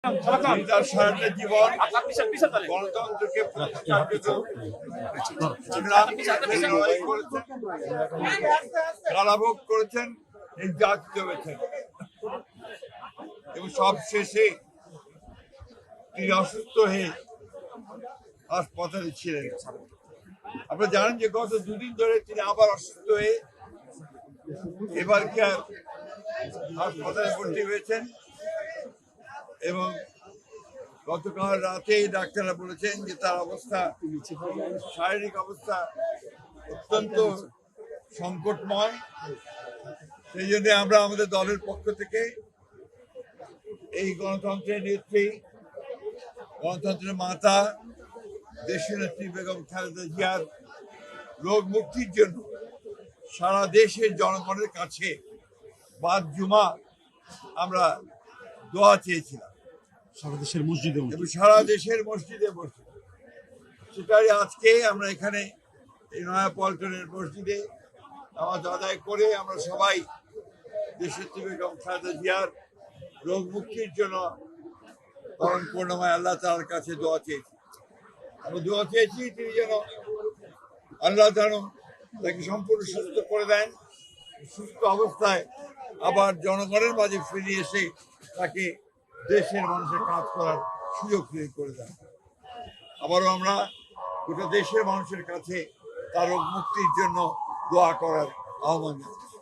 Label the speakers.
Speaker 1: তার সারাটা জীবন গণতন্ত্রকে প্রতিষ্ঠার জন্য লড়াই করেছেন, কারাভোগ করেছেন, নির্যাতিত হয়েছেন এবং সব শেষে তিনি অসুস্থ হয়ে হাসপাতালে ছিলেন। আপনারা জানেন যে গত দুদিন ধরে তিনি আবার অসুস্থ হয়ে এবার হাসপাতালে ভর্তি হয়েছেন এবং গতকাল রাতে ডাক্তাররা বলেছেন যে তার অবস্থা, শারীরিক অবস্থা অত্যন্ত সংকটময়। সেই জন্য আমরা আমাদের দলের পক্ষ থেকে এই গণতন্ত্রের নেত্রী, গণতন্ত্রের মাতা দেশনেত্রী বেগম খালেদা জিয়ার রোগ মুক্তির জন্য সারা দেশের জনগণের কাছে বাদ জুমা আমরা দোয়া চেয়েছিলাম
Speaker 2: সারা দেশের মসজিদে
Speaker 1: এবং সারা দেশের মসজিদে বসে সেটাই আজকে আমরা এখানে এই নয়াপল্টনের মসজিদে নামাজ আদায় করে আমরা সবাই দেশনেত্রী বেগম খালেদা জিয়ার রোগ মুক্তির জন্য পরম করুণাময় আল্লাহ তাআলার কাছে দোয়া চেয়েছি। আমরা দোয়া চেয়েছি তিনি যেন আল্লাহ যেন তাকে সম্পূর্ণ সুস্থ করে দেন, সুস্থ অবস্থায় আবার জনগণের মাঝে ফিরে এসে তাকে দেশের মানুষের কাজ করার সুযোগ তৈরি করে দেন। আবারও আমরা গোটা দেশের মানুষের কাছে তার রোগ মুক্তির জন্য দোয়া করার আহ্বান জানাচ্ছি।